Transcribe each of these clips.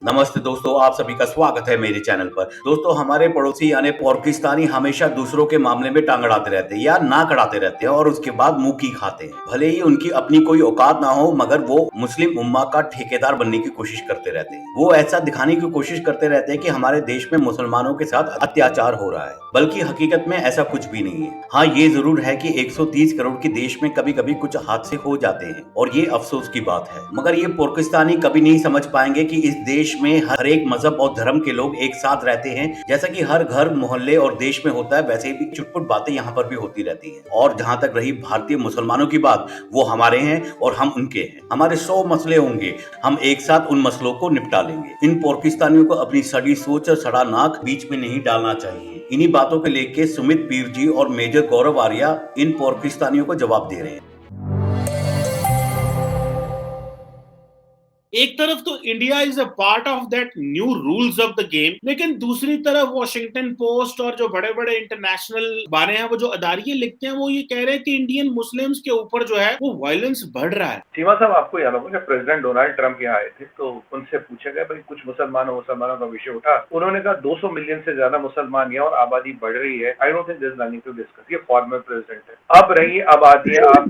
नमस्ते दोस्तों, आप सभी का स्वागत है मेरे चैनल पर। दोस्तों, हमारे पड़ोसी यानी पाकिस्तानी हमेशा दूसरों के मामले में टांग अड़ाते रहते हैं या नाक अड़ाते रहते हैं और उसके बाद मुंह की खाते हैं। भले ही उनकी अपनी कोई औकात ना हो, मगर वो मुस्लिम उम्मा का ठेकेदार बनने की कोशिश करते रहते हैं। वो ऐसा दिखाने की कोशिश करते रहते हैं कि हमारे देश में मुसलमानों के साथ अत्याचार हो रहा है, बल्कि हकीकत में ऐसा कुछ भी नहीं है। हाँ, ये जरूर है कि 130 करोड़ के देश में कभी-कभी कुछ हादसे हो जाते हैं और ये अफसोस की बात है। मगर ये पाकिस्तानी कभी नहीं समझ पाएंगे कि इस देश में हर एक मजहब और धर्म के लोग एक साथ रहते हैं। जैसा कि हर घर, मोहल्ले और देश में होता है, वैसे ही चुटपुट बातें यहाँ पर भी होती रहती हैं। और जहाँ तक रही भारतीय मुसलमानों की बात, वो हमारे हैं और हम उनके हैं। हमारे 100 मसले होंगे, हम एक साथ उन मसलों को निपटा लेंगे। इन पाकिस्तानियों को अपनी सड़ी सोच और सड़ा नाक बीच में नहीं डालना चाहिए। इन्हीं बातों को लेके सुमित पीर जी और मेजर गौरव आर्या इन पाकिस्तानियों को जवाब दे रहे हैं। एक तरफ तो India is a part of that new rules of the game, लेकिन दूसरी तरफ वॉशिंगटन पोस्ट और जो बड़े बड़े इंटरनेशनल अखबारें हैं, वो जो अदारिये लिखते हैं, वो ये कह रहे हैं कि इंडियन मुस्लिम्स के ऊपर जो है वो वायलेंस बढ़ रहा है। सीमा साहब, आपको याद होगा जब प्रेसिडेंट डोनाल्ड ट्रंप यहाँ आए थे तो उनसे पूछा गया भाई कुछ मुसलमानों का विषय उठा। उन्होंने कहा 200 मिलियन से ज्यादा मुसलमान हैं और आबादी बढ़ रही है। I don't think there is nothing to discuss. ये फॉर्मर प्रेसिडेंट है। अब रही आबादी आप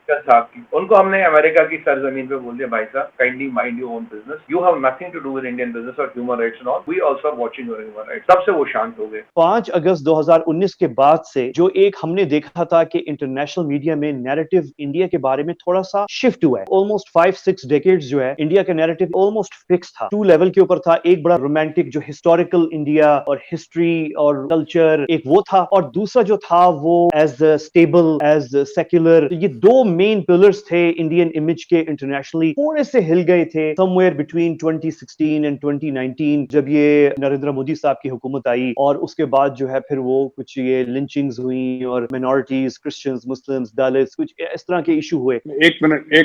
साहब की, उनको हमने अमेरिका की सरजमीन पे बोल दिया भाई साहब kindly mind your own business, you have nothing to do with Indian business और human rights and all, we also are watching your human rights. तब से वो शांत हो गए। 5 अगस्त 2019 के बाद से जो एक हमने देखा था कि इंटरनेशनल मीडिया में नैरेटिव इंडिया के बारे में थोड़ा सा शिफ्ट हुआ है। ऑलमोस्ट 5-6 डेकेड्स जो है इंडिया का नैरेटिव ऑलमोस्ट फिक्स था, 2 लेवल के ऊपर था। एक बड़ा रोमांटिक जो हिस्टोरिकल इंडिया और हिस्ट्री और कल्चर, एक वो था, और दूसरा जो था वो एज स्टेबल, एज सेक्युलर। तो ये दो मेन पिलर्स थे इंडियन इमेज के इंटरनेशनली। थोड़े से हिल गए थे समवेयर बिटवीन 2016 एंड 2019 जब ये नरेंद्र मोदी साहब की हुकूमत आई, और उसके बाद जो है फिर वो कुछ ये लिंचिंग्स हुई और माइनॉरिटीज, क्रिश्चियंस, मुस्लिम्स, दलित्स, कुछ इस तरह के इशू हुए। एक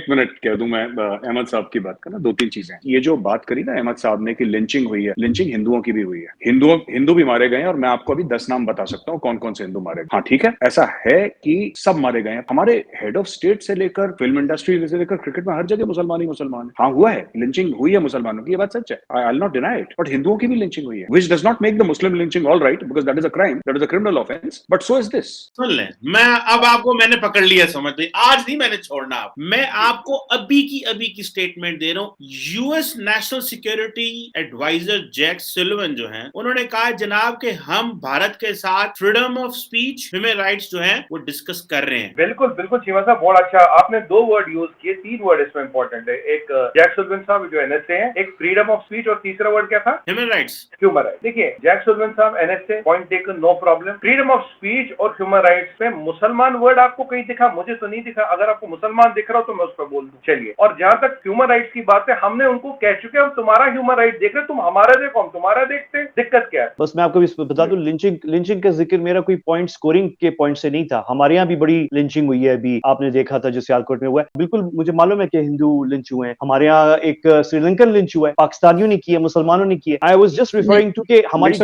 मिनट कह दूं मैं अहमद साहब की बात का ना, 2-3 चीजें। ये जो बात करी ना अहमद साहब ने कि लिंचिंग हुई है, लिंचिंग हिंदुओं की भी हुई है। हिंदू भी मारे गए हैं और मैं आपको अभी 10 नाम बता सकता हूँ कौन कौन से हिंदू मारे गए। हाँ ठीक है, ऐसा है कि सब मारे गए हैं। हमारे हेड ऑफ स्टेट से लेकर फिल्म इंडस्ट्री से लेकर क्रिकेट में हर जगह मुसलमान ही मुसलमान है। हाँ हुआ है, लिंचिंग हुई है मुसलमानों की, ये बात सच है, I will not deny it. But हिंदुओं की भी लिंचिंग हुई है, which does not make the Muslim lynching all right, because that is a crime, that is a criminal offence, but so is this. सुन ले, मैं अब आपको मैंने पकड़ लिया, समझ ली, आज नहीं मैंने छोड़ना आप। मैं आपको अभी की स्टेटमेंट दे रहा हूँ। US national security adviser Jack Sullivan जो हैं, उन्होंने कहा जनाब कि हम भारत के साथ freedom of speech, human rights जो हैं वो डिस्कस कर रहे हैं। बिल्कुल बिल्कुल चीमा साहब, बहुत अच्छा। आपने 2 वर्ड यूज किए, 3 वर्ड इसमें इंपॉर्टेंट है। एक जैक सुलिवन साहब जो एनएसए हैं, एक फ्रीडम ऑफ स्पीच, और तीसरा वर्ड क्या था? Human rights. Human right. देखिए जैक सुलिवन साहब NSA, point taken, no problem. Freedom of speech और ह्यूमन राइट्स में मुसलमान वर्ड आपको कहीं दिखा? मुझे तो नहीं दिखा। अगर आपको मुसलमान दिख रहा हो तो मैं उस पर बोल दूं, चलिए। और जहां तक ह्यूमन राइट्स की बात है, हमने उनको कह चुके हम तुम्हारा ह्यूमन राइट देख रहे, तुम हमारा देखो हम तुम्हारा देखते, दिक्कत क्या है? बस मैं आपको बता दूं, लिंचिंग का जिक्र मेरा कोई पॉइंट स्कोरिंग के पॉइंट से नहीं था। हमारे यहाँ भी बड़ी लिंचिंग हुई है, अभी आपने देखा था जो सियालकोट में हुआ है। बिल्कुल मुझे मालूम है कि हिंदू लिंच हुए हैं। हमारे यहाँ एक श्रीलंकन लिंच हुआ है, पाकिस्तानियों ने किया, मुसलमानों ने किया। I was just referring to के हमारी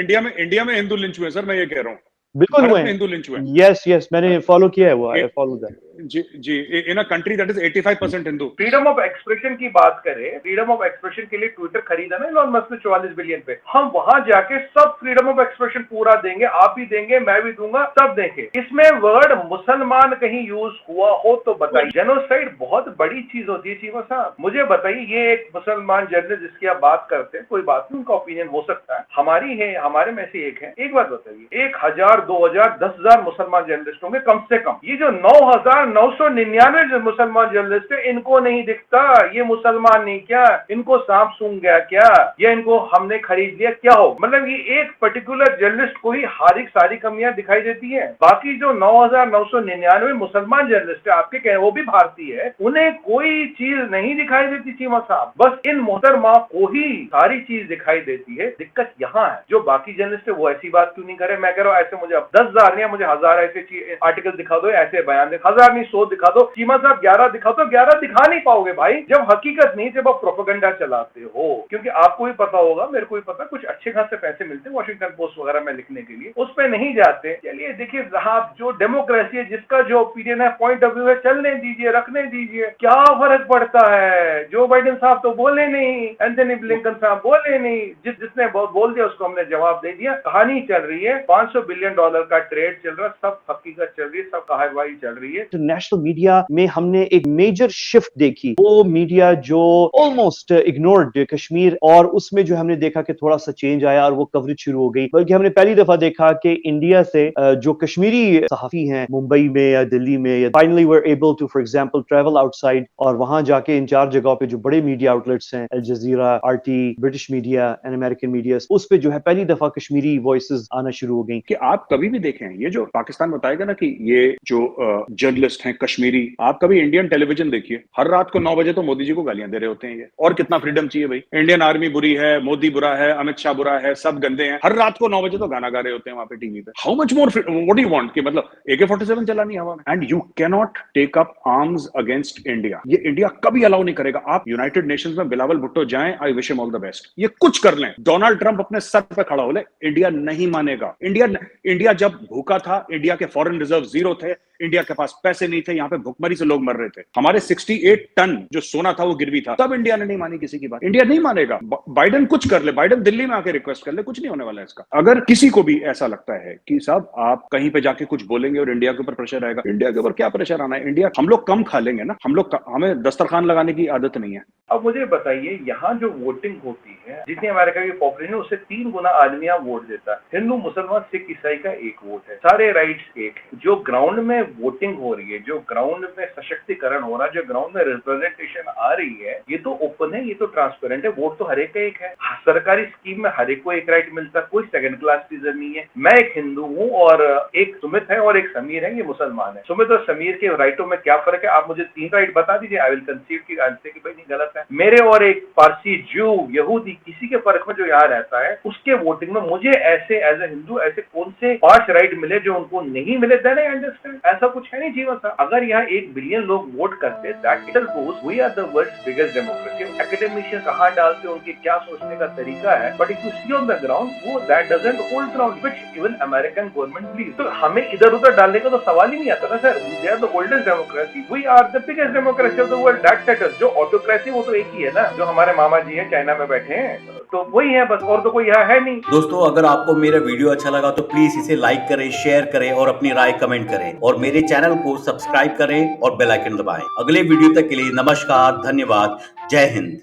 इंडिया में हिंदू लिंच हुए सर, मैं ये कह रहा हूँ। बिल्कुल हुए हिंदू लिंच हुए। यस, मैंने फॉलो किया है वो, आई फॉलो दैट। जी, in a country that is 85% Hindu. Freedom of expression की बात करें, फ्रीडम ऑफ एक्सप्रेशन के लिए ट्विटर खरीदा ना इलॉन मस्क ने 44 बिलियन पे। हम वहां जाके सब फ्रीडम ऑफ एक्सप्रेशन पूरा देंगे, आप भी देंगे, मैं भी दूंगा, सब देंगे। इसमें वर्ड मुसलमान कहीं यूज हुआ हो तो बताइए। जेनोसाइड बहुत बड़ी चीज होती है चीमा साहब, मुझे बताइए। ये एक मुसलमान जर्नलिस्ट जिसकी आप बात करते हैं, कोई बात नहीं, उनका ओपिनियन हो सकता है, हमारी है, हमारे में से एक है। एक बात बताइए, 1000, 2000, 10,000 मुसलमान जर्नलिस्ट होंगे कम से कम। ये जो 9,999 जो मुसलमान जर्नलिस्ट है, इनको नहीं दिखता ये मुसलमान नहीं क्या, इनको सांप सूंघ गया क्या, या इनको हमने खरीद लिया क्या हो? मतलब ये एक पर्टिकुलर जर्नलिस्ट को ही सारी कमियां दिखाई देती है। बाकी जो 9,999 मुसलमान जर्नलिस्ट है आपके कह, वो भी भारतीय है, उन्हें कोई चीज नहीं दिखाई देती चीमा साहब। बस इन मोहतरमा को ही सारी चीज दिखाई देती है। दिक्कत यहाँ है, जो बाकी जर्नलिस्ट है वो ऐसी बात क्यों नहीं करे? मैं कह रहा हूँ ऐसे मुझे मुझे अब 10,000 नहीं, मुझे 1000 ऐसे आर्टिकल दिखा दो, ऐसे बयान दिखा, 1000 नहीं 100 दिखा दो। चीमा साहब 11 दिखा दो, 11 दिखा नहीं पाओगे भाई जब हकीकत नहीं, जब आप प्रोपेगेंडा चलाते हो। क्योंकि आपको भी पता होगा, मेरे को भी पता, कुछ अच्छे खासे पैसे मिलते हैं वॉशिंगटन पोस्ट वगैरह में लिखने के लिए, उस पे नहीं जाते। चलिए देखिए, आप जो डेमोक्रेसी है, जिसका जो ओपिनियन है, पॉइंट ऑफ व्यू है, चलने दीजिए, रखने दीजिए, क्या फर्क पड़ता है। जो बाइडेन साहब तो बोले नहीं, एंथनी ब्लिंकन साहब बोले नहीं, जिसने बोल दिया उसको हमने जवाब दे दिया। कहानी चल रही है, $500 बिलियन का ट्रेड चल रहा है, सब हकीकत चल रही है, सब कहवाई चल रही है। इंटरनेशनल मीडिया में हमने एक मेजर शिफ्ट देखी, वो मीडिया जो ऑलमोस्ट इग्नोर्ड कश्मीर, और उसमें जो हमने देखा कि थोड़ा सा चेंज आया और वो कवरेज शुरू हो गई। बल्कि हमने पहली दफा देखा कि इंडिया से जो कश्मीरी सहाफी हैं मुंबई में या दिल्ली में, या finally were able to for example travel outside, और वहां जाके इन 4 जगहों पे जो बड़े मीडिया आउटलेट्स हैं, Al Jazeera, RT, British media and American media, उस पे जो है पहली दफा कश्मीरी वॉइसेस आना शुरू हो गई। कि आप कभी भी देखें, ये जो पाकिस्तान बताएगा ना कि ये जो जर्नलिस्ट हैं कश्मीरी, आप कभी इंडियन टेलीविजन देखिए, हर रात को 9 बजे तो मोदी जी को गालियां दे रहे होते हैं ये। और कितना फ्रीडम चाहिए भाई। इंडियन आर्मी बुरी है, मोदी बुरा है, अमित शाह बुरा है, सब गंदे हैं, हर रात को 9 बजे तो गाना गा रहे होते हैं वहां पे टीवी पे। How much more what do you want कि मतलब AK-47 चलानी हवा में। And you can not take up arms against India. ये इंडिया कभी अलाउ नहीं करेगा। आप यूनाइटेड नेशंस में बिलावल भुट्टो जाएं, I wish him all the best, ये कुछ कर लें, डोनाल्ड ट्रंप अपने सर पे खड़ा हो ले, इंडिया नहीं मानेगा। इंडिया जब भूखा था, इंडिया के फॉरेन रिजर्व 0 थे, इंडिया के पास पैसे नहीं थे, यहाँ पे भुखमरी से लोग मर रहे थे, हमारे 68 टन जो सोना था वो गिरवी था, तब इंडिया ने नहीं मानी किसी की बात। इंडिया नहीं मानेगा। बाइडेन कुछ कर ले, बाइडेन दिल्ली में आके रिक्वेस्ट कर ले, कुछ नहीं होने वाला है इसका। अगर किसी को भी ऐसा लगता है कि साहब आप कहीं पे जाके कुछ बोलेंगे और इंडिया के ऊपर प्रेशर आएगा, इंडिया के ऊपर क्या प्रेशर आना है। इंडिया, हम लोग कम खा लेंगे ना, हमें दस्तरखान लगाने की आदत नहीं है। अब मुझे बताइए, यहाँ जो वोटिंग होती है, जितनी अमेरिका की पॉपुलेशन है उससे 3 गुना आदमी यहाँ वोट देता है। हिंदू, मुसलमान, सिख, ईसाई का एक वोट है, सारे राइट्स एक। जो ग्राउंड में वोटिंग हो रही है, जो ग्राउंड में सशक्तिकरण हो रहा है, जो ग्राउंड में रिप्रेजेंटेशन आ रही है, ये तो ओपन है, ये तो ट्रांसपेरेंट है। वोट तो हर एक का एक है। सरकारी स्कीम में हर एक को एक राइट मिलता है, कोई सेकंड क्लास सिटीजन नहीं है। मैं एक हिंदू हूँ और एक सुमित है और एक समीर है, ये मुसलमान है। सुमित और समीर के राइटों में क्या फर्क है? आप मुझे 3 राइट बता दीजिए, आई विल कंसीड की आंसर की भाई नहीं गलत है। मेरे और एक पारसी, ज्यू, यहूदी, किसी के फर्क में जो यहाँ रहता है, उसके वोटिंग में मुझे ऐसे एज ए हिंदू ऐसे कौन से 5 राइट मिले जो उनको नहीं मिले? Then I understand. ऐसा कुछ है नहीं जीवन साहब। अगर यहाँ 1 बिलियन लोग वोट करते, that it proves we are the world's biggest democracy. Academician कहाँ डालते, उनके क्या सोचने का तरीका है, but if you see on the ground, वो that doesn't hold ground which even American government believes. तो हमें इधर उधर डालने का तो सवाल ही नहीं आता ना sir. They are the oldest democracy, we are the biggest democracy of the world. That settles. जो ऑटोक्रेसी वो तो एक ही है ना, जो हमारे मामा जी हैं चाइना में बैठे हैं, तो वही है बस, और तो कोई यहाँ है नहीं। दोस्तों, अगर आपको मेरा वीडियो अच्छा लगा तो प्लीज इसे लाइक करें, शेयर करें और अपनी राय कमेंट करें, और मेरे चैनल को सब्सक्राइब करें और बेल आइकन दबाएं। अगले वीडियो तक के लिए नमस्कार, धन्यवाद, जय हिंद।